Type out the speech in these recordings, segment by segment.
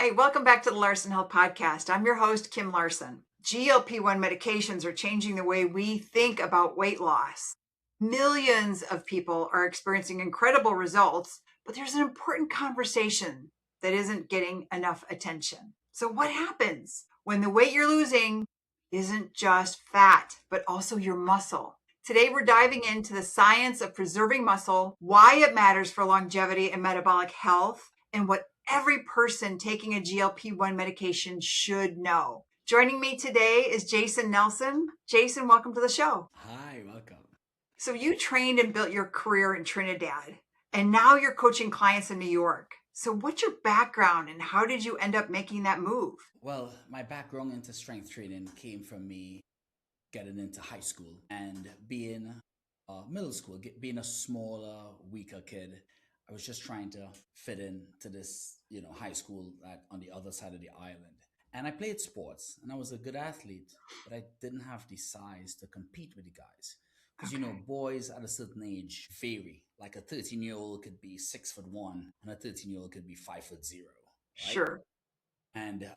Hi, welcome back to the Larson Health Podcast. I'm your host, Kim Larson. GLP-1 medications are changing the way we think about weight loss. Millions of people are experiencing incredible results, but there's an important conversation that isn't getting enough attention. So what happens when the weight you're losing isn't just fat, but also your muscle? Today, we're diving into the science of preserving muscle, why it matters for longevity and metabolic health, and what every person taking a GLP-1 medication should know. Joining me today is Jason Nelson. Jason, welcome to the show. Hi, welcome. So you trained and built your career in Trinidad, and now you're coaching clients in New York. So what's your background and how did you end up making that move? Well, my background into strength training came from me getting into high school and being middle school, being a smaller, weaker kid. I was just trying to fit into this, high school on the other side of the island. And I played sports and I was a good athlete, but I didn't have the size to compete with the guys. Because, Okay. boys at a certain age vary. Like a 13-year-old could be 6'1" and a 13-year-old could be 5'0", right? Sure. And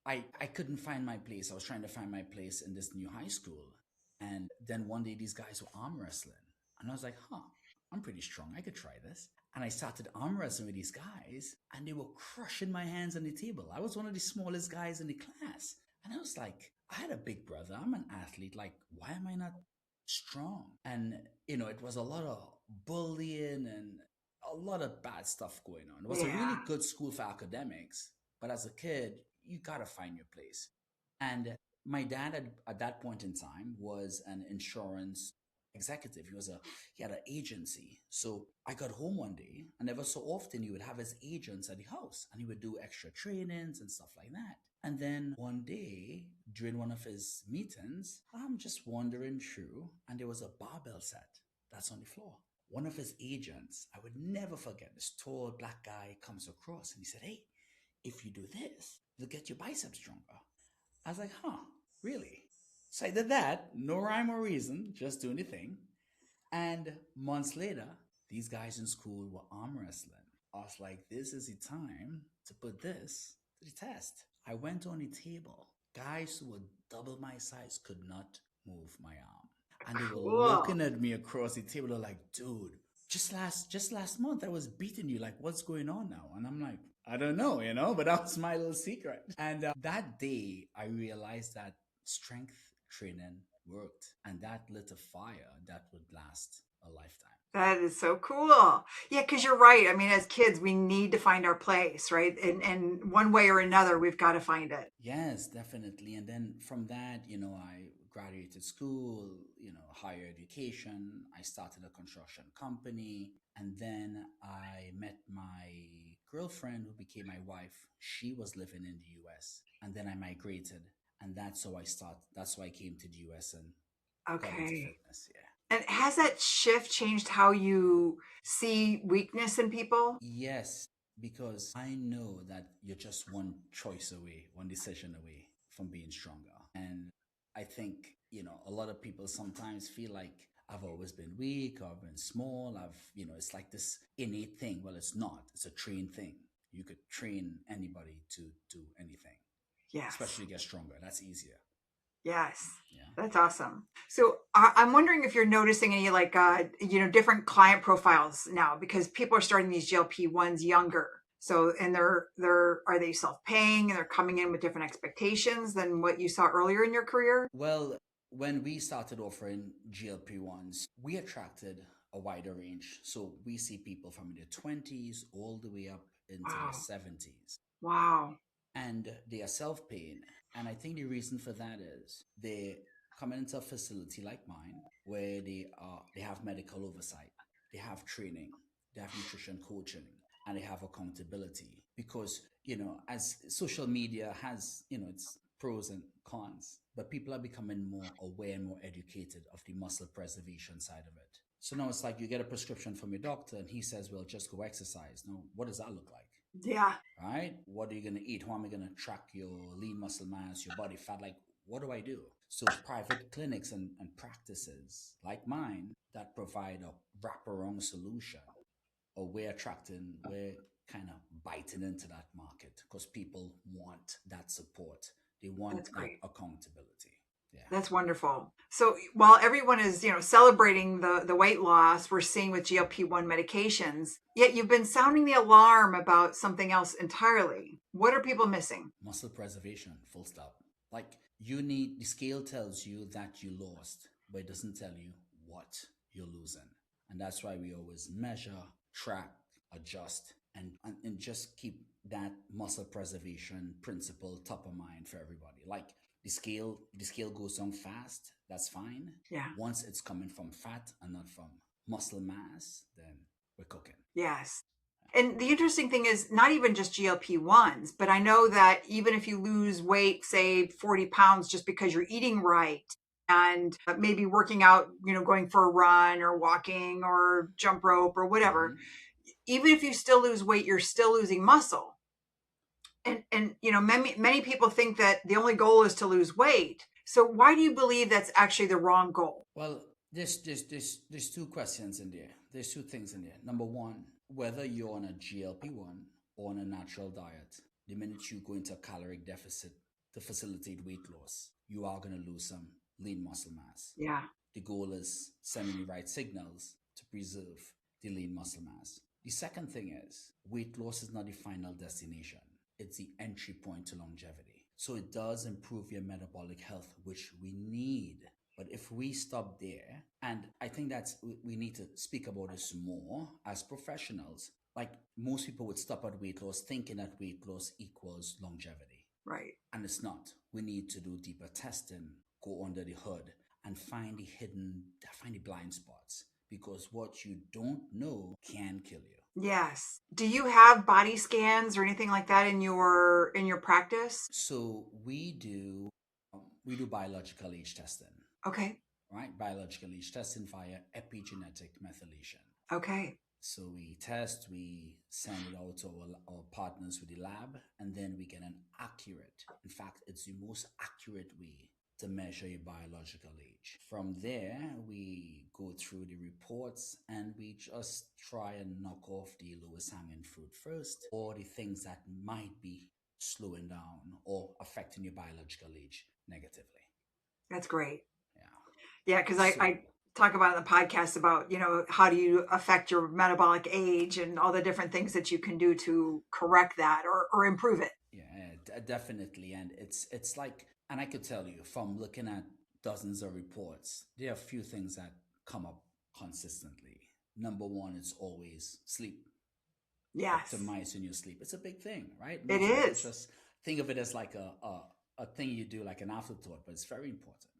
I couldn't find my place. I was trying to find my place in this new high school. And then one day these guys were arm wrestling. And I was like, I'm pretty strong. I could try this. And I started arm wrestling with these guys and they were crushing my hands on the table. I was one of the smallest guys in the class. And I was like, I had a big brother. I'm an athlete. Like, why am I not strong? And, it was a lot of bullying and a lot of bad stuff going on. It was a Yeah. really good school for academics. But as a kid, you got to find your place. And my dad at that point in time was an insurance executive. He had an agency. So I got home one day and ever so often he would have his agents at the house and he would do extra trainings and stuff like that. And then one day during one of his meetings, I'm just wandering through and there was a barbell set that's on the floor. One of his agents, I would never forget, this tall black guy comes across and he said, "Hey, if you do this, it'll get your biceps stronger." I was like, really? So I did that, no rhyme or reason, just doing the thing. And months later, these guys in school were arm wrestling. I was like, this is the time to put this to the test. I went on the table. Guys who were double my size could not move my arm. And they were Cool. looking at me across the table. They're like, dude, just last month I was beating you. Like, what's going on now? And I'm like, I don't know, but that was my little secret. And that day I realized that strength training worked, and that lit a fire that would last a lifetime. That is so cool. Yeah, because you're right. I mean, as kids, we need to find our place, right? And one way or another, we've got to find it. Yes, definitely. And then from that, I graduated school, higher education. I started a construction company. And then I met my girlfriend who became my wife. She was living in the US. And then I migrated. And that's how I came to the US and got into Okay. fitness. Yeah. And has that shift changed how you see weakness in people? Yes, because I know that you're just one choice away, one decision away from being stronger. And I think, a lot of people sometimes feel like I've always been weak or I've been small. It's like this innate thing. Well, it's not. It's a trained thing. You could train anybody to do anything, Yes. especially get stronger. That's easier. Yes. Yeah. That's awesome. So I'm wondering if you're noticing any different client profiles now because people are starting these GLP-1s younger. So, and are they self-paying and they're coming in with different expectations than what you saw earlier in your career? Well, when we started offering GLP-1s, we attracted a wider range. So we see people from their 20s all the way up into their Wow. 70s. Wow. And they are self-paying. And I think the reason for that is they come into a facility like mine where they have medical oversight, they have training, they have nutrition coaching, and they have accountability. Because, as social media has, its pros and cons, but people are becoming more aware and more educated of the muscle preservation side of it. So now it's like you get a prescription from your doctor and he says, well, just go exercise. Now, what does that look like? Yeah. Right? What are you going to eat? How am I going to track your lean muscle mass, your body fat? Like, what do I do? So private clinics and practices like mine that provide a wraparound solution, or we're attracting, we're kind of biting into that market because people want that support. They want That's that great. accountability. Yeah. That's wonderful. So while everyone is, celebrating the weight loss we're seeing with GLP-1 medications, yet you've been sounding the alarm about something else entirely. What are people missing? Muscle preservation, full stop. Like you need, the scale tells you that you lost, but it doesn't tell you what you're losing. And that's why we always measure, track, adjust, and just keep that muscle preservation principle top of mind for everybody. Like the scale goes down fast, that's fine. Yeah. Once it's coming from fat and not from muscle mass, then we're cooking. Yes. And the interesting thing is not even just GLP-1s, but I know that even if you lose weight, say 40 pounds, just because you're eating right and maybe working out, going for a run or walking or jump rope or whatever, Mhm. even if you still lose weight, you're still losing muscle. And many people think that the only goal is to lose weight. So why do you believe that's actually the wrong goal? Well, there's two questions in there. There's two things in there. Number one, whether you're on a GLP-1 or on a natural diet, the minute you go into a caloric deficit to facilitate weight loss, you are going to lose some lean muscle mass. Yeah. The goal is sending the right signals to preserve the lean muscle mass. The second thing is weight loss is not the final destination. It's the entry point to longevity. So it does improve your metabolic health, which we need. But if we stop there, and I think we need to speak about this more as professionals. Like most people would stop at weight loss thinking that weight loss equals longevity. Right. And it's not. We need to do deeper testing, go under the hood, and find the blind spots. Because what you don't know can kill you. Yes. Do you have body scans or anything like that in your practice? So we do biological age testing, Okay. right? Biological age testing via epigenetic methylation. Okay. So we test, we send it out to our partners with the lab, and then we get an accurate, in fact, it's the most accurate way to measure your biological age. From there, we go through the reports and we just try and knock off the lowest hanging fruit first, or the things that might be slowing down or affecting your biological age negatively. That's great. Yeah. Yeah, because So, I talk about in the podcast about, how do you affect your metabolic age and all the different things that you can do to correct that or improve it. yeah, definitely. And it's like, and I could tell you from looking at dozens of reports, there are a few things that come up consistently. Number one, it's always sleep. Yes, Optimizing your sleep. It's a big thing, right? it Most people is. just think of it as like a thing you do, like an afterthought, but it's very important.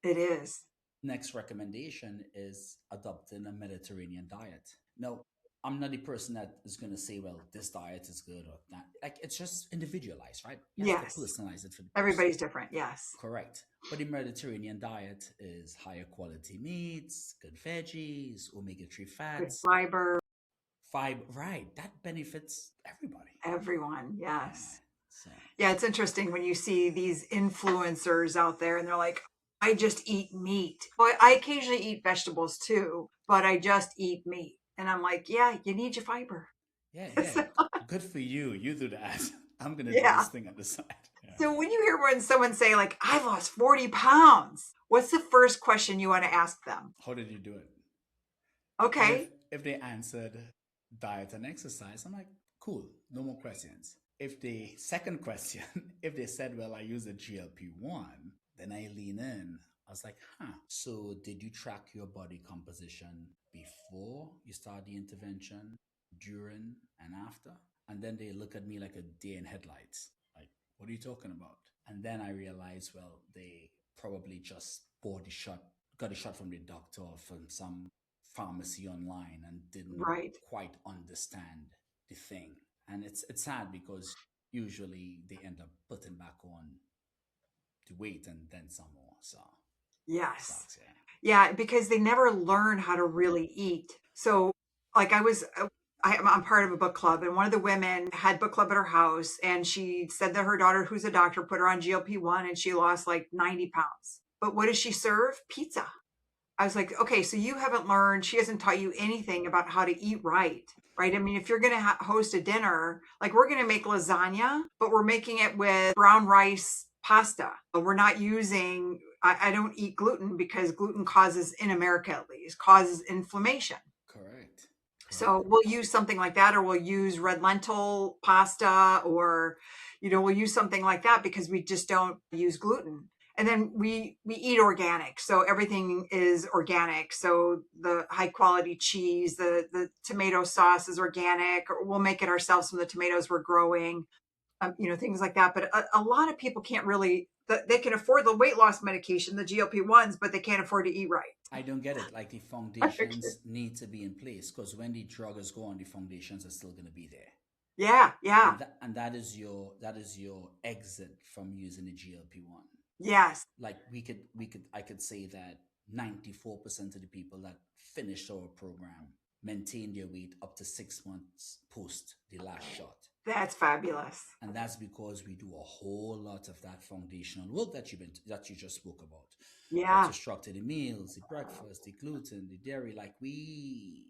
It is. Next recommendation is adopting a Mediterranean diet. Now, I'm not the person that is going to say, well, this diet is good or not. Like, it's just individualized, right? You have to Yes. personalize it for the person. Everybody's different. Yes. Correct. But the Mediterranean diet is higher quality meats, good veggies, omega-3 Good fats, fiber. fiber. Right. That benefits everybody. Everyone. Yeah. Yes. So, Yeah, it's interesting when you see these influencers out there and they're like, I just eat meat. Well, I occasionally eat vegetables too, but I just eat meat. And I'm like, yeah, you need your fiber. yeah, yeah. So, Good for you. You do that. I'm going to do yeah. this thing on the side. Yeah. So when you hear when someone say like, I've lost 40 pounds, what's the first question you want to ask them? How did you do it? And Okay. if they answered diet and exercise, I'm like, cool, no more questions. If the second question, if they said, well, I use a GLP-1, then I lean in. I was like, so did you track your body composition before you start the intervention, during, and after? And then they look at me like a deer in headlights. Like, what are you talking about? And then I realized, well, they probably just bought the shot, got a shot from the doctor or from some pharmacy online and didn't Right. quite understand the thing. And it's sad because usually they end up putting back on the weight and then some more. So Yes. sucks, yeah. Yeah, because they never learn how to really eat. So, like, I'm part of a book club, and one of the women had book club at her house, and she said that her daughter, who's a doctor, put her on GLP-1, and she lost like 90 pounds. But what does she serve? Pizza. I was like, okay, so you haven't learned, she hasn't taught you anything about how to eat right. right? I mean, if you're going to host a dinner, like we're going to make lasagna, but we're making it with brown rice pasta. We're not using, I don't eat gluten because gluten causes, in America at least, causes inflammation. Correct. So Correct. we'll use something like that, or we'll use red lentil pasta, or, we'll use something like that because we just don't use gluten. And then we eat organic, so everything is organic. So the high quality cheese, the tomato sauce is organic, or we'll make it ourselves from the tomatoes we're growing, things like that. But a lot of people can't really, they can afford the weight loss medication, the GLP-1s, but they can't afford to eat right. I don't get it. Like the foundations need to be in place because when the druggers go on, the foundations are still going to be there. Yeah, yeah. And that is your exit from using the GLP-1. Yes. Like I could say that 94% of the people that finished our program maintained their weight up to 6 months post the last shot. That's fabulous. And that's because we do a whole lot of that foundational work that you just spoke about. How Yeah. to structure the meals, the breakfast, the gluten, the dairy. Like we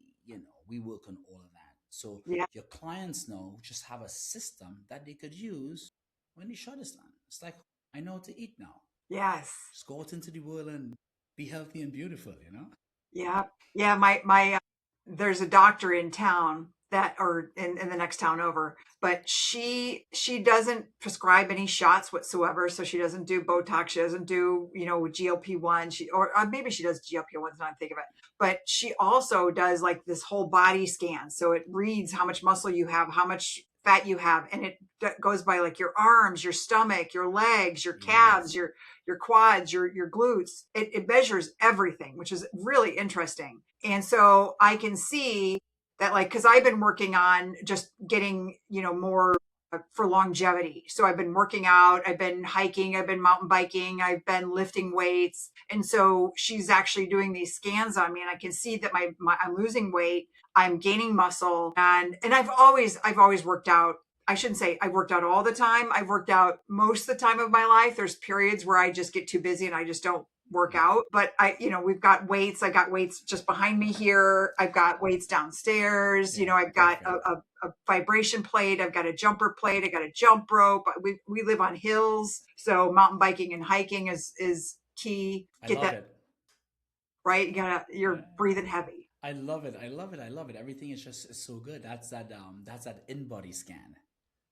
work on all of that. So Yeah. your clients now just have a system that they could use when the shot is done. It's like, I know what to eat now. Yes. Just go out into the world and be healthy and beautiful, Yeah. Yeah. My there's a doctor in town that, or in the next town over, but she doesn't prescribe any shots whatsoever. So she doesn't do Botox. She doesn't do, GLP-1. Or maybe she does GLP-1s, now I think of it. But she also does like this whole body scan. So it reads how much muscle you have, how much fat you have, and it goes by like your arms, your stomach, your legs, your calves, Yes. your quads, your glutes. It measures everything, which is really interesting. And so I can see that, like, because I've been working on just getting, more for longevity. So I've been working out, I've been hiking, I've been mountain biking, I've been lifting weights. And so she's actually doing these scans on me, and I can see that I'm losing weight, I'm gaining muscle, and I've always worked out. I shouldn't say I worked out all the time. I've worked out most of the time of my life. There's periods where I just get too busy and I just don't work Yeah. out. But we've got weights. I got weights just behind me here. I've got weights downstairs. Yeah. I've got Perfect. a vibration plate. I've got a jumper plate. I got a jump rope. We live on hills, so mountain biking and hiking is key. I Get love that it. right. Yeah. You're breathing heavy. I love it. I love it. I love it. Everything is just so good. That's that in-body scan, right?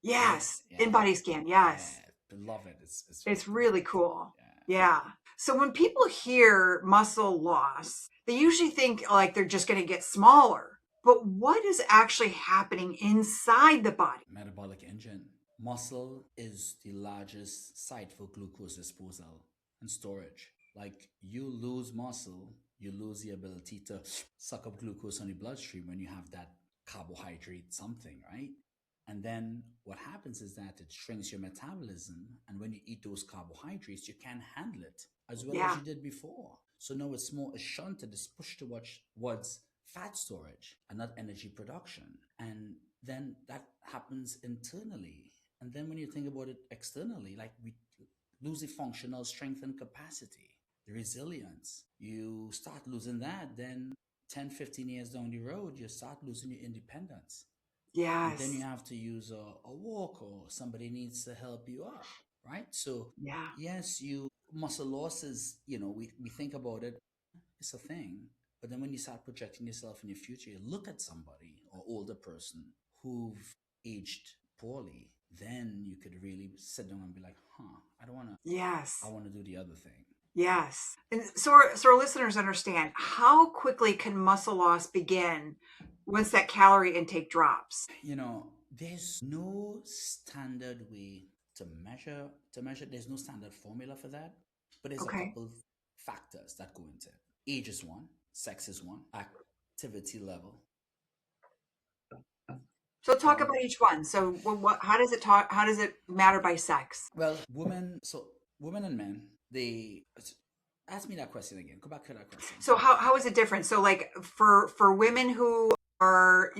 Yes, in Yeah. body scan. Yes, Yeah. Love it. It's it's really perfect. cool. Yeah. Yeah. So when people hear muscle loss, they usually think like they're just going to get smaller. But what is actually happening inside the body? Metabolic engine. Muscle is the largest site for glucose disposal and storage. Like you lose muscle, you lose the ability to suck up glucose on the bloodstream when you have that carbohydrate something, right? And then what happens is that it shrinks your metabolism. And when you eat those carbohydrates, you can't handle it as well as Yeah. you did before. So now it's more a shunted, it's pushed towards fat storage and not energy production. And then that happens internally. And then when you think about it externally, like we lose the functional strength and capacity, the resilience. You start losing that, then 10, 15 years down the road, you start losing your independence. And then you Yes. have to use a walker, or somebody needs to help you up, right? So, Yeah. yes, muscle loss is, we think about it, it's a thing. But then when you start projecting yourself in your future, you look at somebody or older person who've aged poorly, then you could really sit down and be like, I don't want to, I Yes. want to do the other thing. Yes. And so our listeners understand, how quickly can muscle loss begin once that calorie intake drops? There's no standard way to measure. There's no standard formula for that, but there's a Okay. couple factors that go into it. Age is one, sex is one, activity level. So talk Pardon? about each one. So how does it talk? How does it matter by sex? Well, women and men, they ask me that question again. Go back to that question. So how is it different? So like for women who are,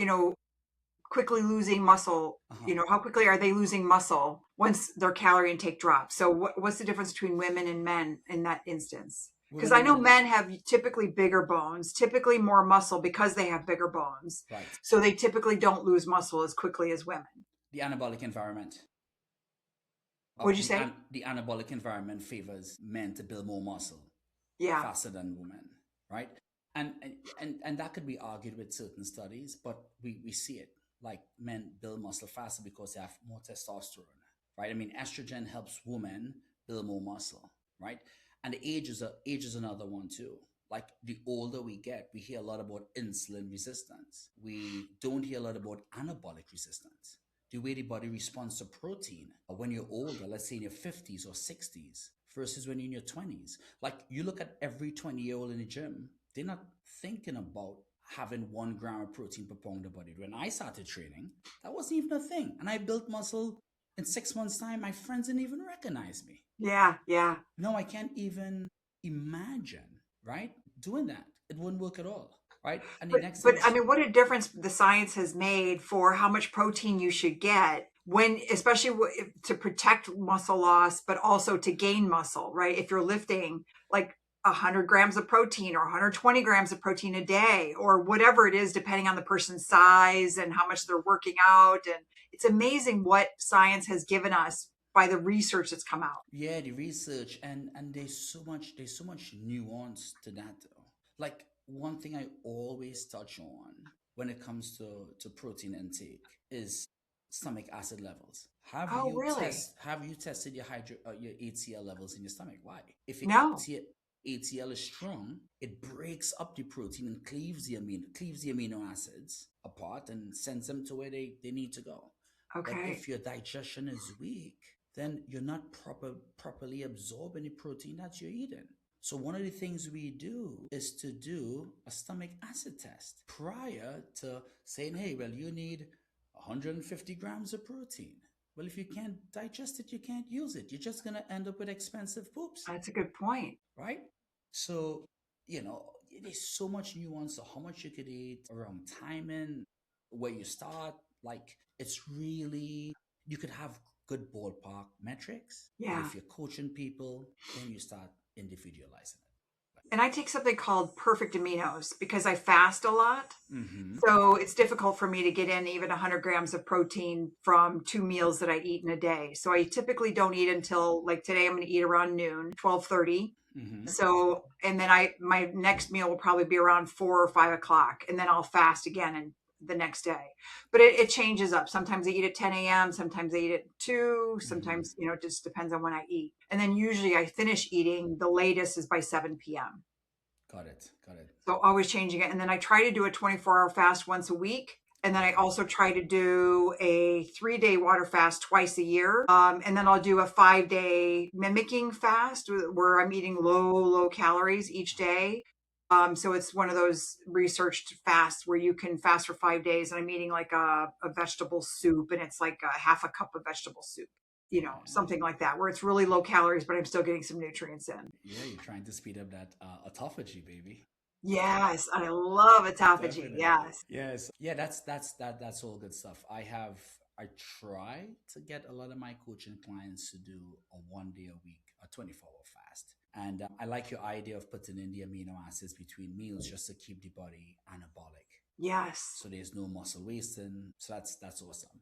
quickly losing muscle, Uh-huh. how quickly are they losing muscle once their calorie intake drops? So what's the difference between women and men in that instance? Because Women I are know gonna men have typically bigger bones, typically more muscle because they have bigger bones. right. So they typically don't lose muscle as quickly as women. The anabolic environment. What'd you say? The anabolic environment favors men to build more muscle Yeah. faster than women, right? And that could be argued with certain studies, but we see it. Like men build muscle faster because they have more testosterone, right? I mean, estrogen helps women build more muscle, right? And age is another one too. Like the older we get, we hear a lot about insulin resistance. We don't hear a lot about anabolic resistance, the way the body responds to protein when you're older, let's say in your 50s or 60s, versus when you're in your 20s. Like you look at every 20-year-old in the gym, they're not thinking about having 1 gram of protein per pound of body. When I started training, that wasn't even a thing. And I built muscle in 6 months' time. My friends didn't even recognize me. Yeah. Yeah. No, I can't even imagine, right? Doing that. It wouldn't work at all, right? And the next thing But I is, mean, what a difference the science has made for how much protein you should get when, especially to protect muscle loss, but also to gain muscle, right? If you're lifting like 100 grams of protein or 120 grams of protein a day or whatever it is, depending on the person's size and how much they're working out. And it's amazing what science has given us by the research that's come out. yeah, the research and there's so much nuance to that though. Like one thing I always touch on when it comes to protein intake is stomach acid levels. Oh, really? Have you tested your HCl levels in your stomach? Why? If your No. HCl is strong, it breaks up the protein and cleaves the amino acids apart and sends them to where they need to go. But Okay. if your digestion is weak, then you're not properly absorbing the protein that you're eating. So one of the things we do is to do a stomach acid test prior to saying, hey, well, you need 150 grams of protein. Well, if you can't digest it, you can't use it. You're just going to end up with expensive poops, That's a good point. right? So, there's so much nuance to how much you could eat, around timing, where you start. Like, it's really, you could have good ballpark metrics, but Yeah. if you're coaching people, then you start individualizing And I take something called perfect aminos because I fast a lot. it. Mm-hmm. So it's difficult for me to get in even 100 grams of protein from 2 meals that I eat in a day. So I typically don't eat until like today I'm going to eat around noon, 12:30. Mm-hmm. So, and then my next meal will probably be around 4 or 5 o'clock. And then I'll fast again and the next day. But it changes up. Sometimes I eat at 10 a.m. Sometimes I eat at 2. Mm-hmm. Sometimes, it just depends on when I eat. And then usually I finish eating, the latest is by 7 p.m. Got it. Got it. So always changing it. And then I try to do a 24-hour fast once a week. And then I Okay. also try to do a 3-day water fast twice a year. And then I'll do a 5-day mimicking fast where I'm eating low calories each day. So it's one of those researched fasts where you can fast for 5 days and I'm eating like a vegetable soup and it's like a half a cup of vegetable soup, Yeah. something like that, where it's really low calories, but I'm still getting some nutrients in. Yeah, you're trying to speed up that autophagy, baby. Yes, I love autophagy. Definitely. Yes. Yes. Yeah, that's all good stuff. I try to get a lot of my coaching clients to do a 1 day a week, a 24-hour fast. And I like your idea of putting in the amino acids between meals just to keep the body anabolic. Yes. So there's no muscle wasting. So that's awesome.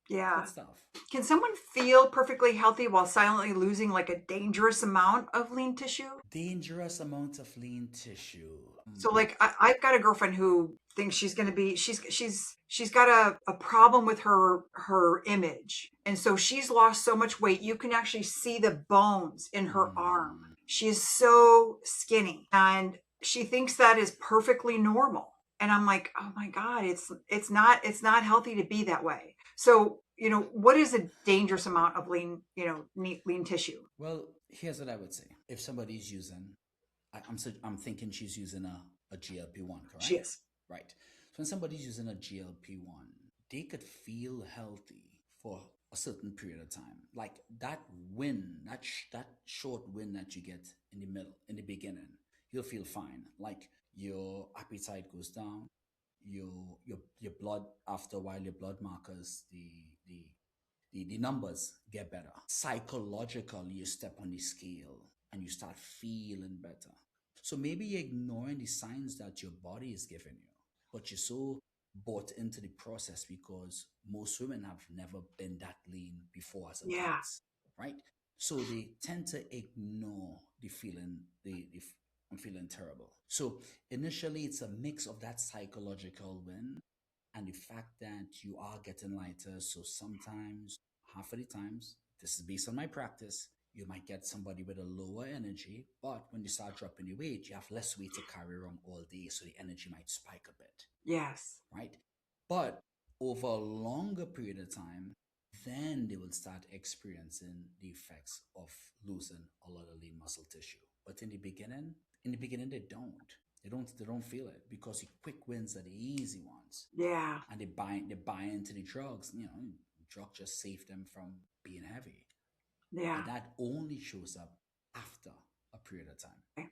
Yeah. Good stuff. Can someone feel perfectly healthy while silently losing like a dangerous amount of lean tissue? Dangerous amount of lean tissue. So like I've got a girlfriend who thinks she's going to be she's got a problem with her image. And so she's lost so much weight you can actually see the bones in her arm. Mm, She is so skinny and she thinks that is perfectly normal. And I'm like, "Oh my god, it's not healthy to be that way." So, what is a dangerous amount of lean tissue? well, here's what I would say. If somebody's using I'm thinking she's using a GLP-1, She correct? is. Right. So when somebody's using a GLP-1, they could feel healthy for a certain period of time. Like that win, that short win that you get in the middle, in the beginning, you'll feel fine. Like your appetite goes down, your blood after a while, your blood markers, the numbers get better. Psychologically, you step on the scale and you start feeling better. So maybe you're ignoring the signs that your body is giving you, but you're so bought into the process because most women have never been that lean before as Yeah. adults, right? So they tend to ignore the feeling, I'm feeling terrible. So initially, it's a mix of that psychological win and the fact that you are getting lighter. So sometimes, half of the times, this is based on my practice, you might get somebody with a lower energy, but when you start dropping your weight, you have less weight to carry around all day, so the energy might spike a bit, Yes. right? But over a longer period of time, then they will start experiencing the effects of losing a lot of lean muscle tissue. But in the beginning, they don't. They don't feel it because the quick wins are the easy ones, Yeah. and they buy into the drugs. Drug just save them from being heavy, Yeah. but that only shows up after a period of time. Okay.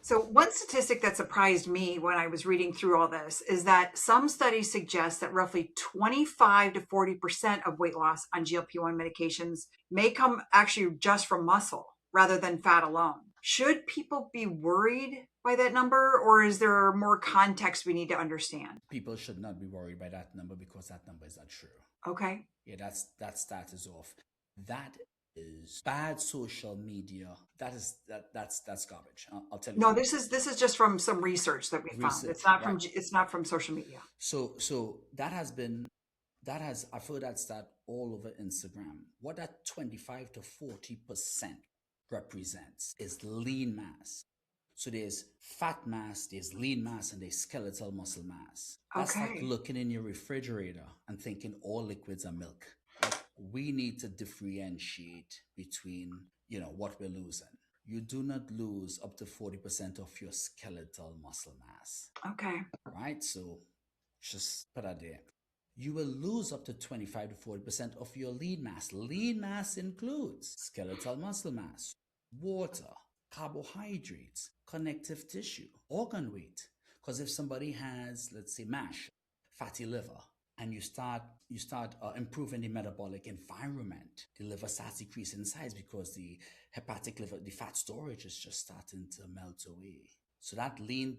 So, one statistic that surprised me when I was reading through all this is that some studies suggest that roughly 25 to 40% of weight loss on GLP-1 medications may come actually just from muscle rather than fat alone. Should people be worried by that number, or is there more context we need to understand? People should not be worried by that number because that number is not true. Okay. Yeah, that stat is off. That is bad social media. That's garbage. I'll tell you No, why. this is just from some research that we found. Research, right? It's not from social media. So I've heard that stat all over Instagram. What that 25 to 40% represents is lean mass. So there's fat mass, there's lean mass, and there's skeletal muscle mass. That's like Okay. looking in your refrigerator and thinking all liquids are milk. Like, we need to differentiate between, what we're losing. You do not lose up to 40% of your skeletal muscle mass, Okay. right? So just put that there. You will lose up to 25 to 40% of your lean mass. Lean mass includes skeletal muscle mass, water, carbohydrates, connective tissue, organ weight. Because if somebody has, let's say, MASH, fatty liver, and you start improving the metabolic environment, the liver starts decreasing in size because the hepatic liver, the fat storage is just starting to melt away. So that lean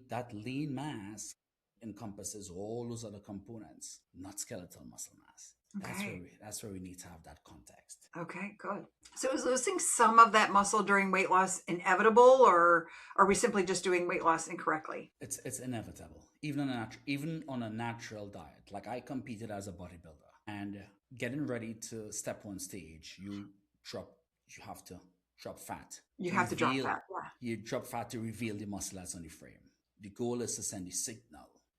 mass encompasses all those other components, not skeletal muscle mass. Okay. That's where we need to have that context. Okay, good. So is losing some of that muscle during weight loss inevitable, or are we simply just doing weight loss incorrectly? It's inevitable, even on a natural diet. Like, I competed as a bodybuilder, and getting ready to step on stage, you have to drop fat You to have to drop reveal that. Yeah. you drop fat to reveal the muscle that's on the frame. The goal is to send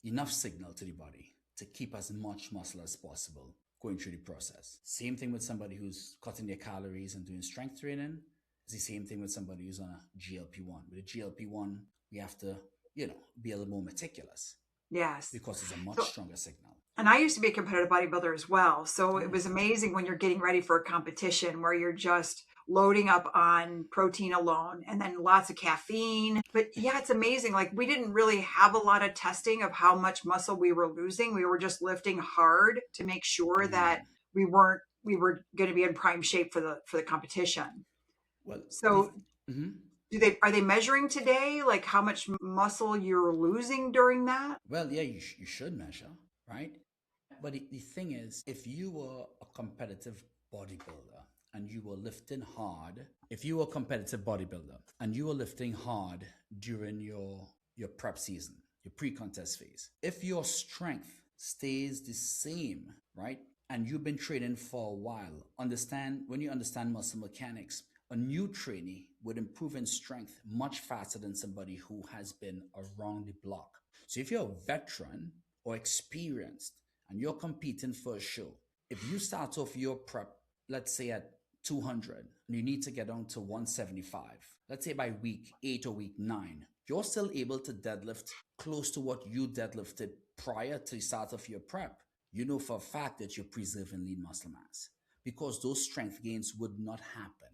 enough signal to the body to keep as much muscle as possible going through the process. Same thing with somebody who's cutting their calories and doing strength training. It's the same thing with somebody who's on a GLP-1. With a GLP-1, we have to, be a little more meticulous Yes. because it's a much So, stronger signal. and I used to be a competitive bodybuilder as well. So it was Nice. amazing when you're getting ready for a competition where you're just loading up on protein alone and then lots of caffeine. But yeah, it's amazing. Like, we didn't really have a lot of testing of how much muscle we were losing. We were just lifting hard to make sure that Mm. we were going to be in prime shape for the competition. Well, So mhm. are they measuring today like how much muscle you're losing during that? Well, yeah, you should measure, right? But the thing is, if you were a competitive bodybuilder and you were lifting hard, if you were a competitive bodybuilder and you were lifting hard during your prep season, your pre-contest phase, if your strength stays the same, right? And you've been training for a while, when you understand muscle mechanics, a new trainee would improve in strength much faster than somebody who has been around the block. So if you're a veteran or experienced and you're competing for a show, if you start off your prep, let's say at 200, and you need to get down to 175, let's say by week 8 or week 9, you're still able to deadlift close to what you deadlifted prior to the start of your prep. You know for a fact that you're preserving lean muscle mass because those strength gains would not happen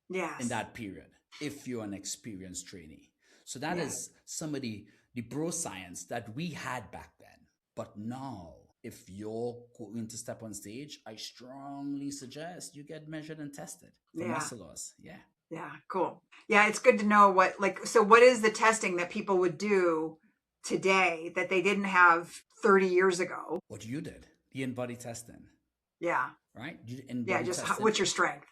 in Yes. that period if you're an experienced trainee. So that Yeah. is some of the bro science that we had back then. But now, if you're going to step on stage, I strongly suggest you get measured and tested for Yeah. muscle loss. Yeah. Yeah, cool. Yeah, it's good to know so what is the testing that people would do today that they didn't have 30 years ago? What you did, the in-body testing, Yeah. right? You Yeah, in-body just testing. what's your strength?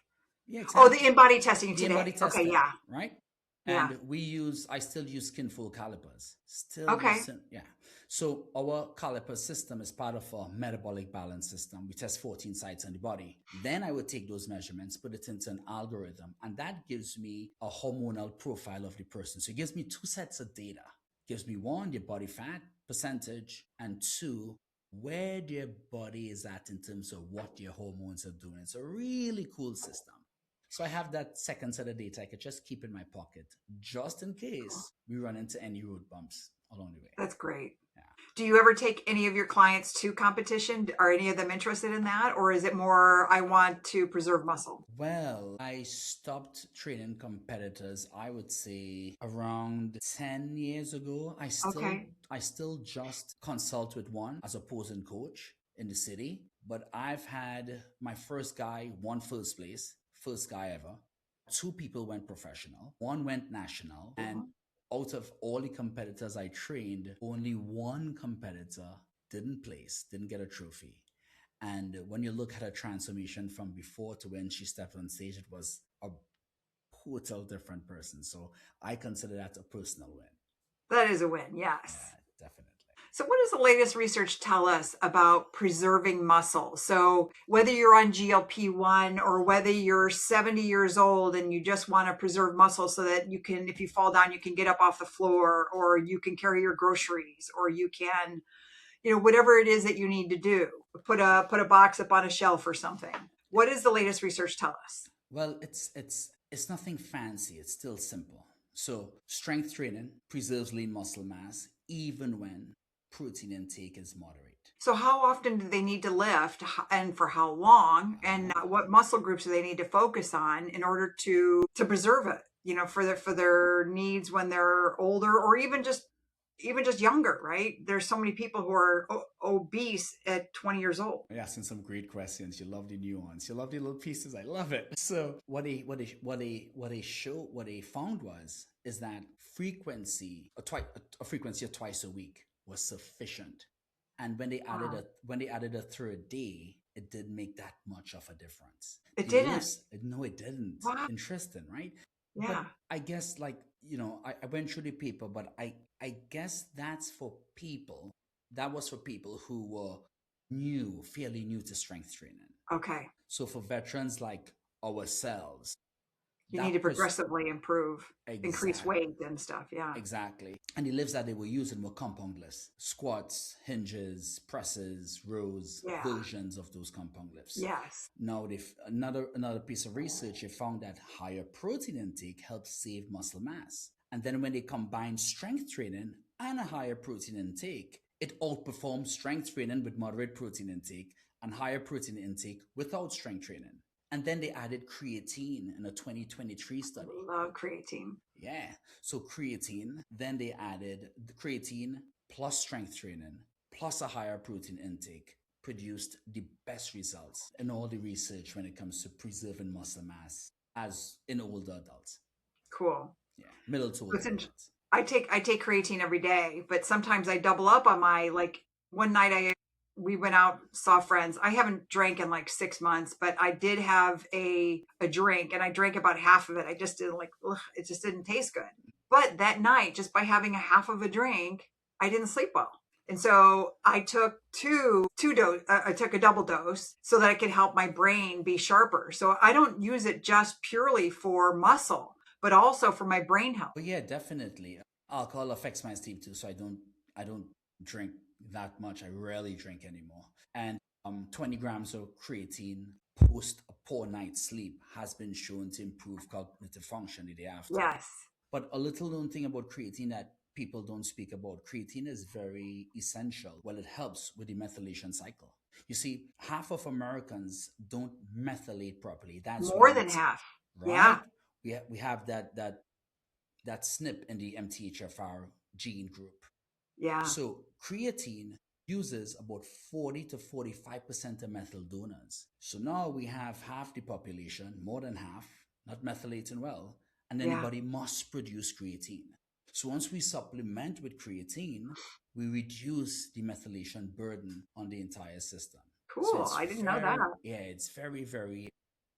Yeah, Oh, the exactly. in-body testing The in-body today. Okay, testing, yeah. right? Yeah. And I still use skin-fold calipers. Still Okay. using, yeah. So our caliper system is part of a metabolic balance system. We test 14 sites in the body. Then I would take those measurements, put it into an algorithm, and that gives me a hormonal profile of the person. So it gives me two sets of data. It gives me one, your body fat percentage, and two, where their body is at in terms of what your hormones are doing. It's a really cool system. So I have that second set of data I could just keep in my pocket just in Cool. case we run into any road bumps along the way. That's great. Yeah. Do you ever take any of your clients to competition? Are any of them interested in that? Or is it more, I want to preserve muscle? Well, I stopped training competitors, I would say around 10 years ago. Okay. I still just consult with one as opposing coach in the city, but I've had my first guy won first place, first guy ever. Two people went professional, one went national, and Cool. out of all the competitors I trained, only one competitor didn't place, didn't get a trophy. And when you look at her transformation from before to when she stepped on stage, it was a total different person. So I consider that a personal win. That is a win. Yes. Yeah, definitely. So, what does the latest research tell us about preserving muscle? So, whether you're on GLP-1 or whether you're 70 years old and you just want to preserve muscle so that you can, if you fall down, you can get up off the floor, or you can carry your groceries, or you can, whatever it is that you need to do, put a box up on a shelf or something. What does the latest research tell us? Well, it's nothing fancy. It's still simple. So strength training preserves lean muscle mass even when protein intake is moderate. So, how often do they need to lift and for how long? And Ah. what muscle groups do they need to focus on in order to preserve it, for their needs when they're older or even just younger, right? There's so many people who are obese at 20 years old. You're asking some great questions. You love the nuance. You love the little pieces. I love it. So what they found was is that a frequency of twice a week was sufficient. And Wow. when they added a third day, it didn't make that much of a difference. It The didn't. lifts, no, it didn't. Wow. Interesting, right? Yeah. But I guess I went through the paper, but I guess that was for people who were fairly new to strength training. Okay. So for veterans like ourselves, You need to that was progressively increase exact weight and stuff. Yeah. exactly. And the lifts that they were using were compound lifts, squats, hinges, presses, rows, Yeah. versions of those compound lifts. Yes. Now, another piece of research, they found that higher protein intake helps save muscle mass. And then when they combine strength training and a higher protein intake, it outperforms strength training with moderate protein intake and higher protein intake without strength training. And then they added creatine in a 2023 study. Love creatine. Yeah. So creatine, then they added the creatine plus strength training plus a higher protein intake produced the best results in all the research when it comes to preserving muscle mass as in older adults. Cool. Yeah. Middle to older Listen, adults. I take creatine every day, but sometimes I double up on my one night we went out, saw friends. I haven't drank in like 6 months, but I did have a drink and I drank about half of it. I just didn't it just didn't taste good. But that night, just by having a half of a drink, I didn't sleep well. And so I took two dose. I took a double dose so that I could help my brain be sharper. So I don't use it just purely for muscle, but also for my brain health. Oh yeah, definitely. Alcohol affects my sleep too, so I don't drink that much. I rarely drink anymore. And 20 grams of creatine post a poor night's sleep has been shown to improve cognitive function the day after. Yes. But a little known thing about creatine that people don't speak about, creatine is very essential. Well, it helps with the methylation cycle. You see, half of Americans don't methylate properly. That's More why than half. right. Yeah. We have that SNP in the MTHFR gene group. Yeah. So creatine uses about 40 to 45% of methyl donors. So now we have half the population, more than half, not methylating well, and then the Yeah. body must produce creatine. So once we supplement with creatine, we reduce the methylation burden on the entire system. So Cool. I didn't know that. it's very, very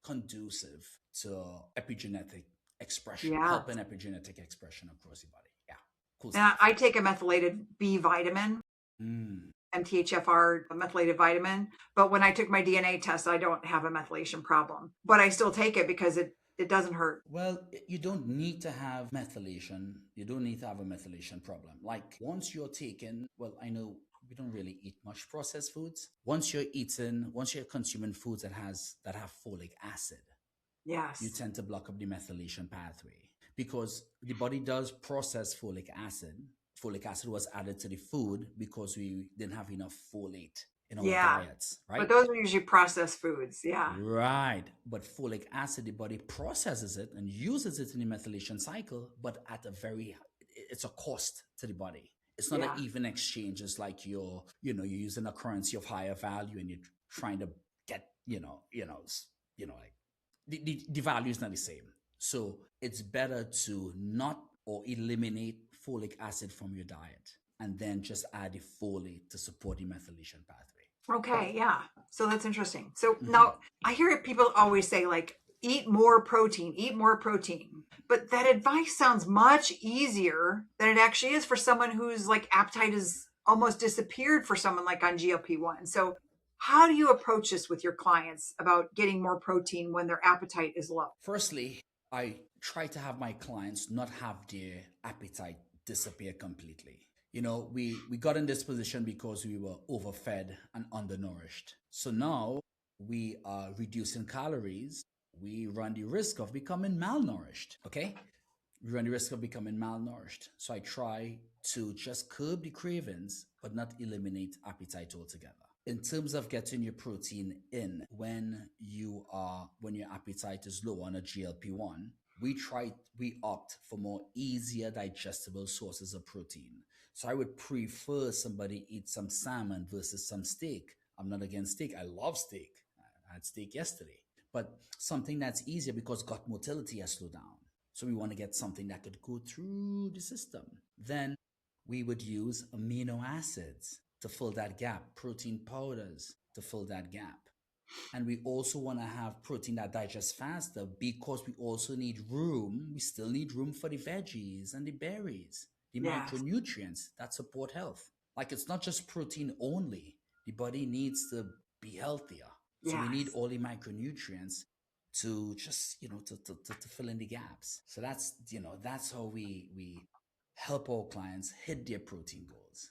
conducive to epigenetic expression, Yeah. helping epigenetic expression across the body. Yeah, cool And stuff. I take a methylated B vitamin, Mm. MTHFR methylated vitamin. But when I took my DNA test, I don't have a methylation problem. But I still take it because it doesn't hurt. Well, you don't need to have methylation. You don't need to have a methylation problem. Like once you're taking, well, I know we don't really eat much processed foods. Once you're consuming foods that have folic acid, you Yes. tend to block up the methylation pathway because the body does process folic acid. Folic acid was added to the food because we didn't have enough folate in our Yeah. diets, But right? those are usually processed foods. Yeah. Right. But folic acid, the body processes it and uses it in the methylation cycle, but at a very, it's a cost to the body. It's not an Yeah. even exchange. It's like you're using a currency of higher value and you're trying to get, like the value is not the same. So it's better to not or eliminate folic acid from your diet and then just add the folate to support the methylation pathway. Okay. Yeah. So that's interesting. So Mhm. now I hear people always say, like, eat more protein, eat more protein. But that advice sounds much easier than it actually is for someone whose like appetite is almost disappeared for someone like on GLP-1. So how do you approach this with your clients about getting more protein when their appetite is low? Firstly, I try to have my clients not have their appetite disappear completely. We got in this position because we were overfed and undernourished. So now we are reducing calories. We run the risk of becoming malnourished. Okay. We run the risk of becoming malnourished. So I try to just curb the cravings, but not eliminate appetite altogether. In terms of getting your protein in when your appetite is low on a GLP-1, we opt for more easier digestible sources of protein. So I would prefer somebody eat some salmon versus some steak. I'm not against steak. I love steak. I had steak yesterday. But something that's easier because gut motility has slowed down. So we want to get something that could go through the system. Then we would use amino acids to fill that gap, protein powders to fill that gap. And we also want to have protein that digests faster because we also need room. We still need room for the veggies and the berries, the Yes. micronutrients that support health. Like it's not just protein only. The body needs to be healthier. So we need Yes. all the micronutrients to just, to fill in the gaps. So that's how we help our clients hit their protein goals.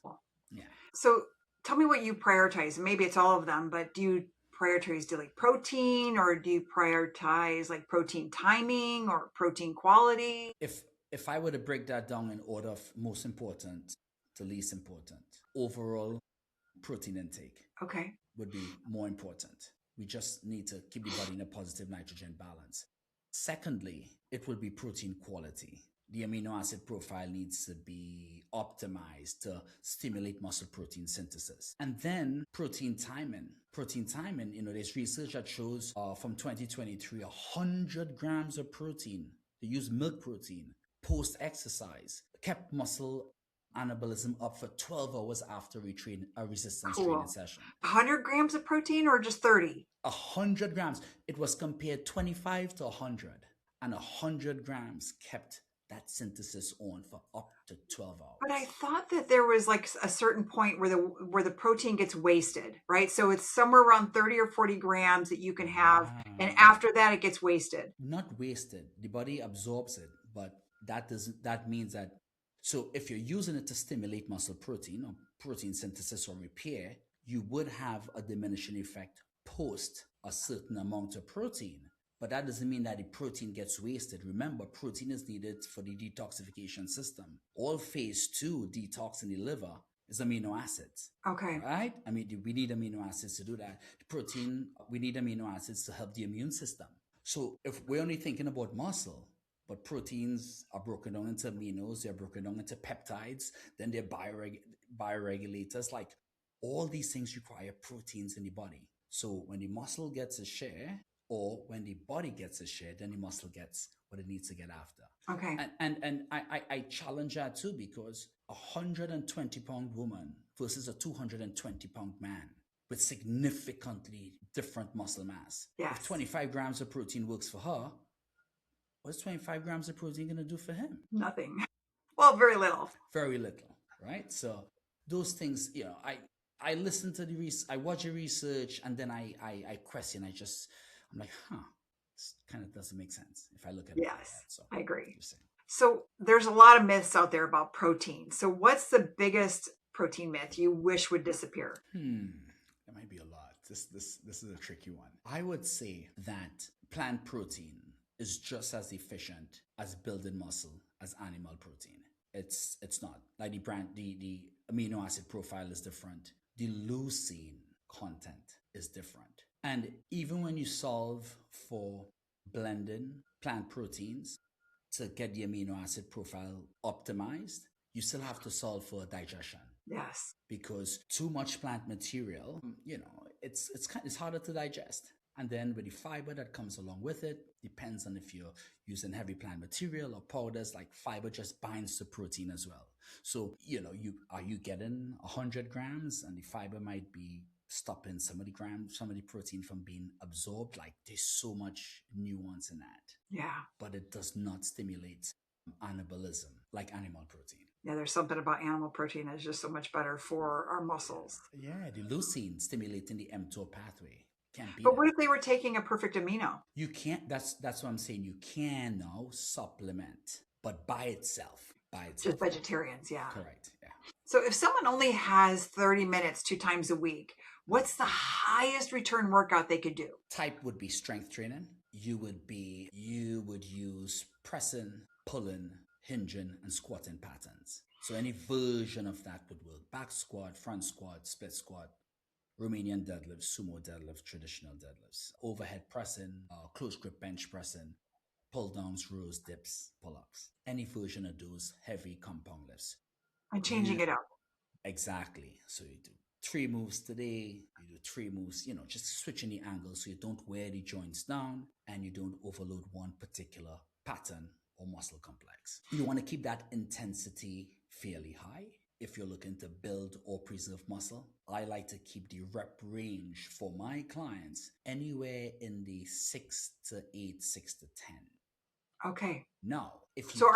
Yeah. So tell me what you prioritize. Maybe it's all of them, but do you prioritize daily protein, or do you prioritize like protein timing or protein quality? If I were to break that down in order of most important to least important, overall protein intake Okay. would be more important. We just need to keep the body in a positive nitrogen balance. Secondly, it will be protein quality. The amino acid profile needs to be optimized to stimulate muscle protein synthesis. And then protein timing. Protein timing, there's research that shows from 2023, 100 grams of protein, they use milk protein, post exercise, kept muscle anabolism up for 12 hours after a resistance training Cool. session. 100 grams of protein or just 30? 100 grams. It was compared 25 to 100, and 100 grams kept that synthesis on for up to 12 But I hours. thought that there was like a certain point where the protein gets wasted, right? So it's somewhere around 30 or 40 grams that you can have, and after that it gets wasted. Not wasted. The body absorbs it, but that means that, so if you're using it to stimulate muscle protein or protein synthesis or repair, you would have a diminishing effect post a certain amount of protein. But that doesn't mean that the protein gets wasted. Remember, protein is needed for the detoxification system. All phase 2 detox in the liver is amino acids. Okay. Right? I mean, we need amino acids to do that. Protein, we need amino acids to help the immune system. So if we're only thinking about muscle, but proteins are broken down into aminos, they're broken down into peptides, then they're bioregulators. Like all these things require proteins in the body. So when the muscle gets a share, or when the body gets a share, then the muscle gets what it needs to get after. Okay. And I challenge that too, because a 120-pound woman versus a 220-pound man with significantly different muscle mass. Yes. If 25 grams of protein works for her, what's 25 grams of protein going to do for him? Nothing. Well, very little. Very little, right? So those things, I listen to I watch the research, and then I question. I'm like, this kind of doesn't make sense if I look at it. Yes, So I agree. So there's a lot of myths out there about protein. So what's the biggest protein myth you wish would disappear? There might be a lot. This is a tricky one. I would say that plant protein is just as efficient as building muscle as animal protein. It's not. Like the amino acid profile is different. The leucine content is different. And even when you solve for blending plant proteins to get the amino acid profile optimized, you still have to solve for digestion. Yes. Because too much plant material, it's harder to digest. And then with the fiber that comes along with it, depends on if you're using heavy plant material or powders, like fiber just binds to protein as well. So, are you getting 100 grams and the fiber might be stopping some of the protein from being absorbed? Like, there's so much nuance in that. Yeah. But it does not stimulate anabolism like animal protein. Yeah, there's something about animal protein that's just so much better for our muscles. Yeah, the leucine stimulating the mTOR pathway. But what if they were taking a perfect amino? You can't. That's what I'm saying. You can now supplement, but by itself. Just vegetarians, yeah. Correct. Yeah. So if someone only has 30 minutes 2 times a week, what's the highest return workout they could do? Type would be strength training. You would use pressing, pulling, hinging, and squatting patterns. So any version of that would work. Back squat, front squat, split squat, Romanian deadlifts, sumo deadlifts, traditional deadlifts, overhead pressing, close grip bench pressing, pull downs, rows, dips, pull-ups. Any version of those heavy compound lifts. And changing it up. Exactly. So you do 3 moves today, you do 3 moves, just switching the angle so you don't wear the joints down and you don't overload one particular pattern or muscle complex. You want to keep that intensity fairly high. If you're looking to build or preserve muscle, I like to keep the rep range for my clients anywhere in the 6 to 8, 6 to 10. Okay. Now, if you so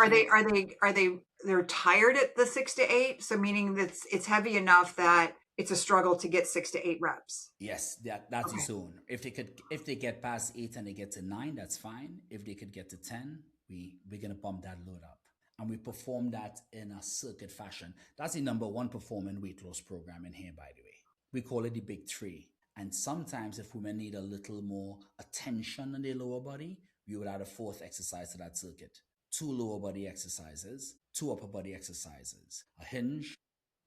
they're tired at the 6 to 8? So meaning that it's heavy enough that it's a struggle to get 6 to 8 reps. Yes, that's the zone. If they get past 8 and they get to 9, that's fine. If they could get to 10, we're gonna bump that load up. And we perform that in a circuit fashion. That's the number 1 performing weight loss program in here, by the way. We call it the Big 3. And sometimes if women need a little more attention on their lower body, we would add a 4th exercise to that circuit. 2 lower body exercises, 2 upper body exercises, a hinge,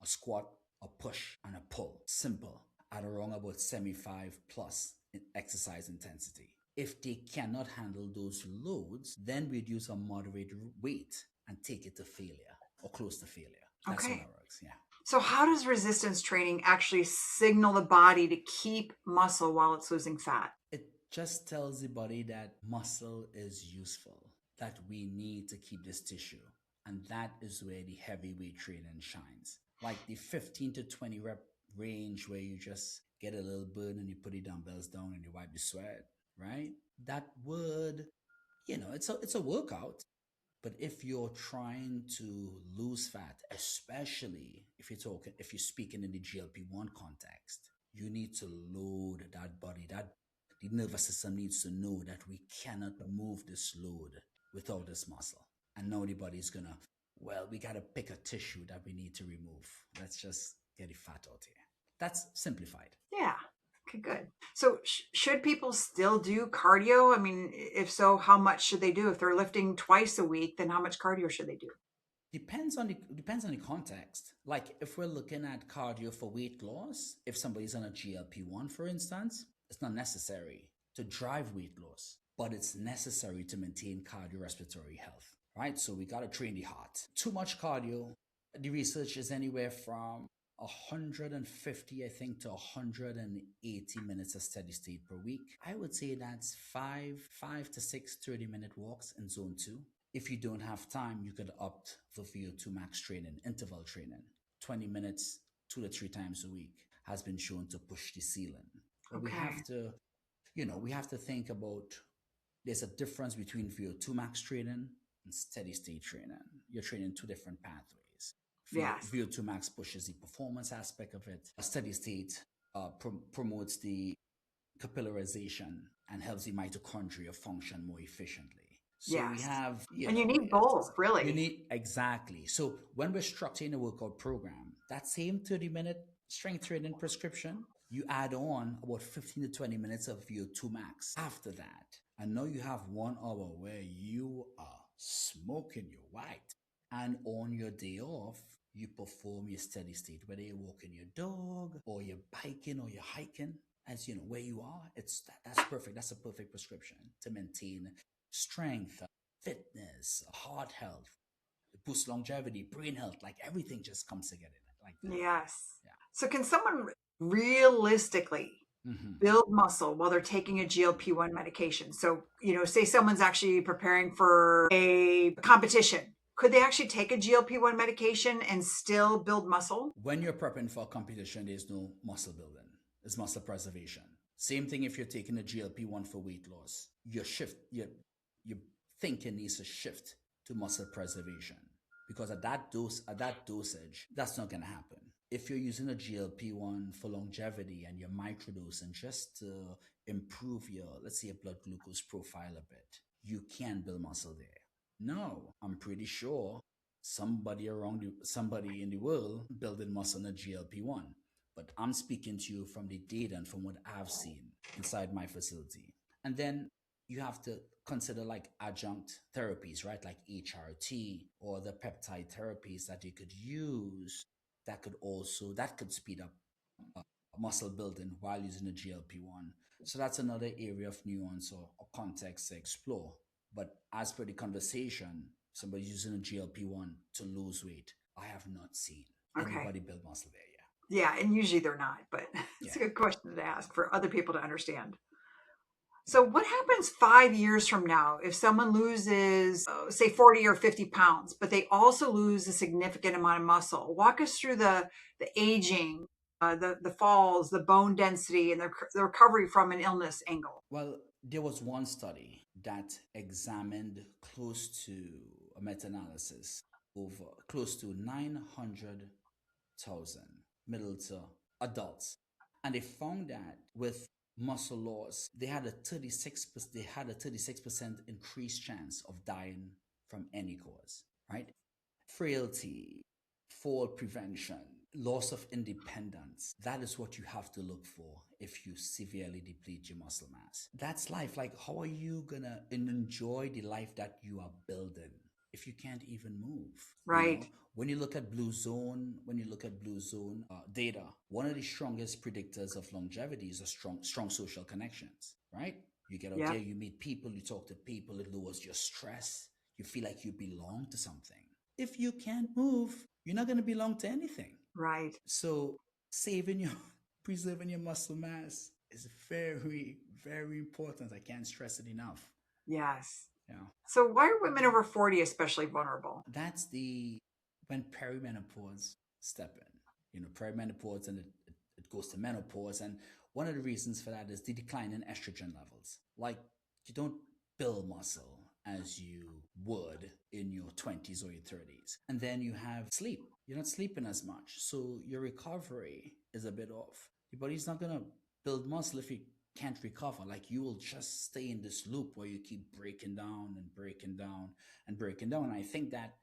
a squat, a push, and a pull. Simple. At around about 75 plus exercise intensity. If they cannot handle those loads, then we'd use a moderate weight and take it to failure or close to failure. That's how that works. Yeah. So how does resistance training actually signal the body to keep muscle while it's losing fat? It just tells the body that muscle is useful, that we need to keep this tissue. And that is where the heavyweight training shines. Like the 15 to 20 rep range where you just get a little burn and you put the dumbbells down and you wipe the sweat, right? That would, it's a workout. But if you're trying to lose fat, especially if you're speaking in the GLP-1 context, you need to load that body. The nervous system needs to know that we cannot move this load without this muscle. And now the body's gonna, we gotta pick a tissue that we need to remove. Let's just get the fat out here. That's simplified. Yeah. Okay, good. So should people still do cardio? I mean, if so, how much should they do? If they're lifting twice a week, then how much cardio should they do? Depends on the context. Like if we're looking at cardio for weight loss, if somebody's on a GLP-1, for instance, it's not necessary to drive weight loss, but it's necessary to maintain cardiorespiratory health, right? So we got to train the heart. Too much cardio, the research is anywhere from 150, I think, to 180 minutes of steady state per week. I would say that's five to six 30-minute walks in zone two. If you don't have time, you could opt for VO2 max training, interval training. 20 minutes, 2 to 3 times a week has been shown to push the ceiling. But Okay. we have to think about there's a difference between VO2 max training and steady state training. You're training two different pathways. Yes. VO2 max pushes the performance aspect of it. A steady state promotes the capillarization and helps the mitochondria function more efficiently. So we Yes. have, And you need both, you really. need exactly. So when we're structuring a workout program, that same 30-minute strength training prescription, you add on about 15 to 20 minutes of VO2 max after that. And now you have 1 hour where you are smoking your white. And on your day off, you perform your steady state, whether you're walking your dog or you're biking or you're hiking, as you know, where you are, that's perfect. That's a perfect prescription to maintain strength, fitness, heart health, boost longevity, brain health, like everything just comes together like that. Yes. Yeah. So can someone realistically build muscle while they're taking a GLP-1 medication? So, say someone's actually preparing for a competition. Could they actually take a GLP-1 medication and still build muscle? When you're prepping for a competition, there's no muscle building. It's muscle preservation. Same thing if you're taking a GLP-1 for weight loss. Your thinking needs to shift to muscle preservation. Because at that dosage, that's not going to happen. If you're using a GLP-1 for longevity and you're microdosing just to improve your, let's say, your blood glucose profile a bit, you can build muscle there. No, I'm pretty sure somebody in the world building muscle in a GLP-1. But I'm speaking to you from the data and from what I've seen inside my facility. And then you have to consider like adjunct therapies, right? Like HRT or the peptide therapies that you could use that could speed up muscle building while using a GLP-1. So that's another area of nuance or context to explore. But as per the conversation, somebody using a GLP-1 to lose weight, I have not seen anybody build muscle there yet. Yeah, and usually they're not, but it's a good question to ask for other people to understand. So what happens 5 years from now if someone loses, say, 40 or 50 pounds, but they also lose a significant amount of muscle? Walk us through the aging, the falls, the bone density, and the recovery from an illness angle. Well, there was one study that examined close to a meta-analysis over close to 900,000 middle to adults. And they found that with muscle loss, they had a 36% increased chance of dying from any cause, right? Frailty, fall prevention, loss of independence. That is what you have to look for if you severely deplete your muscle mass. That's life. Like, how are you gonna enjoy the life that you are building if you can't even move? Right. When you look at blue zone data, one of the strongest predictors of longevity is a strong social connections, right? You get out there, you meet people, you talk to people, it lowers your stress. You feel like you belong to something. If you can't move, you're not going to belong to anything. Right. So preserving your muscle mass is very, very important. I can't stress it enough. Yes. Yeah. So why are women over 40 especially vulnerable? That's when perimenopause step in. Perimenopause and it goes to menopause. And one of the reasons for that is the decline in estrogen levels. Like, you don't build muscle as you would in your 20s or your 30s. And then you have sleep. You're not sleeping as much. So your recovery is a bit off. Your body's not going to build muscle if you can't recover. Like, you will just stay in this loop where you keep breaking down and breaking down and breaking down. And I think that,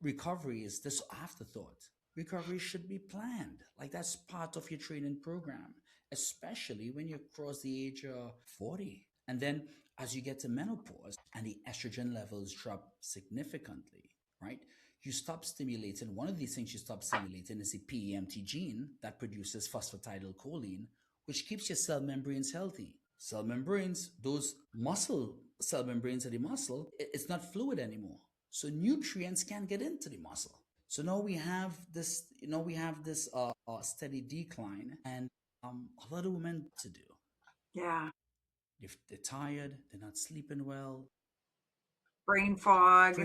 recovery is this afterthought. Recovery should be planned. Like, that's part of your training program, especially when you cross the age of 40. And then as you get to menopause and the estrogen levels drop significantly, right? You stop stimulating. One of these things you stop stimulating is the PEMT gene that produces phosphatidylcholine, which keeps your cell membranes healthy. Cell membranes, those muscle cell membranes of the muscle, it's not fluid anymore. So nutrients can't get into the muscle. So now we have this steady decline, and a lot of women to do. Yeah. If they're tired, they're not sleeping well, Brain fog.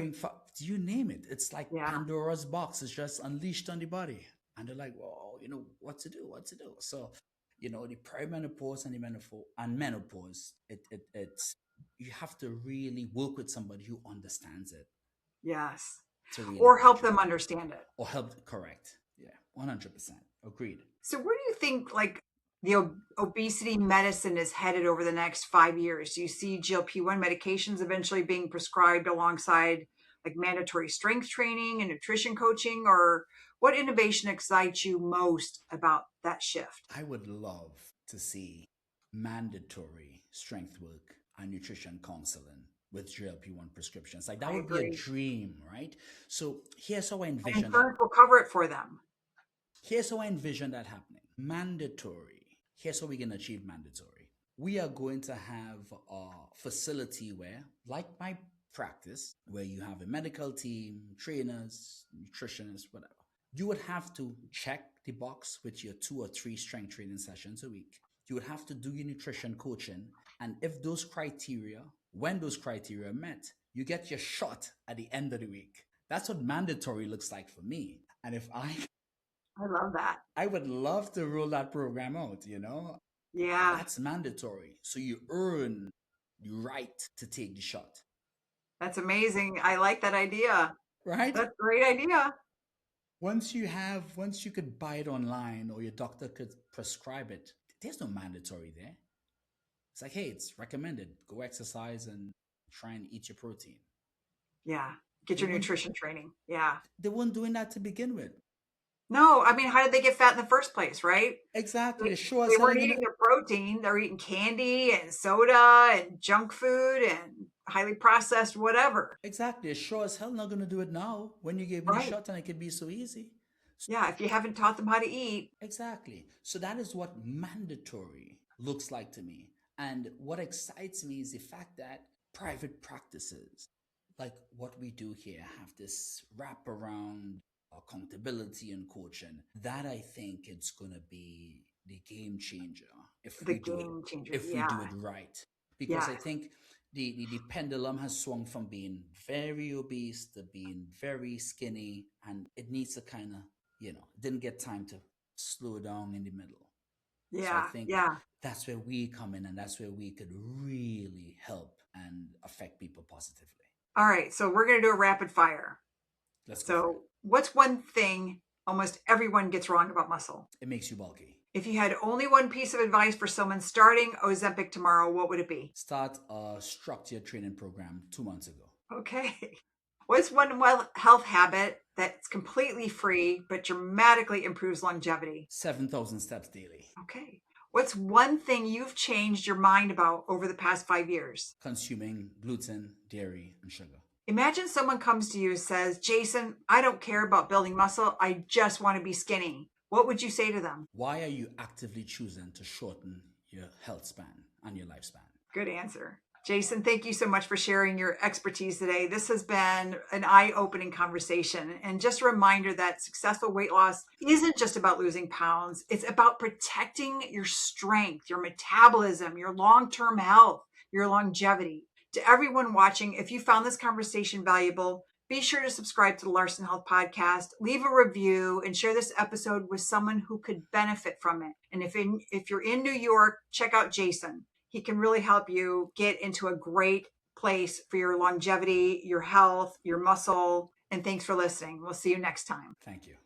you name it. It's like Yeah. Pandora's box is just unleashed on the body. And they're like, well, what to do, what to do. So, the perimenopause and the menopause, it's, you have to really work with somebody who understands it Yes. to really Or get help through them it. understand it. Or help, correct. Yeah, 100%. Agreed. So where do you think like the obesity medicine is headed over the next 5 years? Do you see GLP-1 medications eventually being prescribed alongside like mandatory strength training and nutrition coaching? Or what innovation excites you most about that shift? I would love to see mandatory strength work and nutrition counseling with GLP-1 prescriptions. Like that I would be a agree. dream, right? So here's how I And envision that. insurance will cover it for them. Here's how I envision that happening. Mandatory. Here's how we can achieve mandatory. We are going to have a facility where, like my practice, where you have a medical team, trainers, nutritionists, whatever. You would have to check the box with your 2 or 3 strength training sessions a week. You would have to do your nutrition coaching. And if those criteria, when those criteria are met, you get your shot at the end of the week. That's what mandatory looks like for me. And if I love that. I would love to roll that program out. Yeah, That's mandatory. So you earn the right to take the shot, that's amazing. I like that idea. right? That's a great idea. Once you could buy it online or your doctor could prescribe it, there's no mandatory there. It's like, hey, it's recommended. Go exercise and try and eat your protein. Yeah. Get They your weren't, nutrition training. Yeah. they weren't doing that to begin with. No, I mean, how did they get fat in the first place, right? Exactly. They, The sure as they hell weren't ain't eating gonna. their protein. They're eating candy and soda and junk food and highly processed whatever. Exactly. The sure as hell not gonna do it now when you gave me the Right. shot and it could be so easy. Yeah. If you haven't taught them how to eat. Exactly. So that is what mandatory looks like to me. And what excites me is the fact that private practices, like what we do here, have this wraparound accountability and coaching. That I think it's gonna be the game changer if The we do it game changer. if we do Yeah. it right. Because I Yeah. think the pendulum has swung from being very obese to being very skinny, and it needs to kind of, didn't get time to slow down in the middle. So I Yeah. think Yeah. that's where we come in, and that's where we could really help and affect people positively. All right. So we're going to do a rapid fire. Let's go for it. So, what's one thing almost everyone gets wrong about muscle? It makes you bulky. If you had only one piece of advice for someone starting Ozempic tomorrow, what would it be? Start a structured training program 2 months ago. Okay. What's one health habit that's completely free but dramatically improves longevity? 7,000 steps daily. Okay. What's one thing you've changed your mind about over the past 5 years? Consuming gluten, dairy, and sugar. Imagine someone comes to you and says, Jason, I don't care about building muscle. I just want to be skinny. What would you say to them? Why are you actively choosing to shorten your health span and your lifespan? Good answer. Jason, thank you so much for sharing your expertise today. This has been an eye-opening conversation, and just a reminder that successful weight loss isn't just about losing pounds. It's about protecting your strength, your metabolism, your long-term health, your longevity. To everyone watching, if you found this conversation valuable, be sure to subscribe to the Larson Health Podcast, leave a review, and share this episode with someone who could benefit from it. And if you're in New York, check out Jason. He can really help you get into a great place for your longevity, your health, your muscle. And thanks for listening. We'll see you next time. Thank you.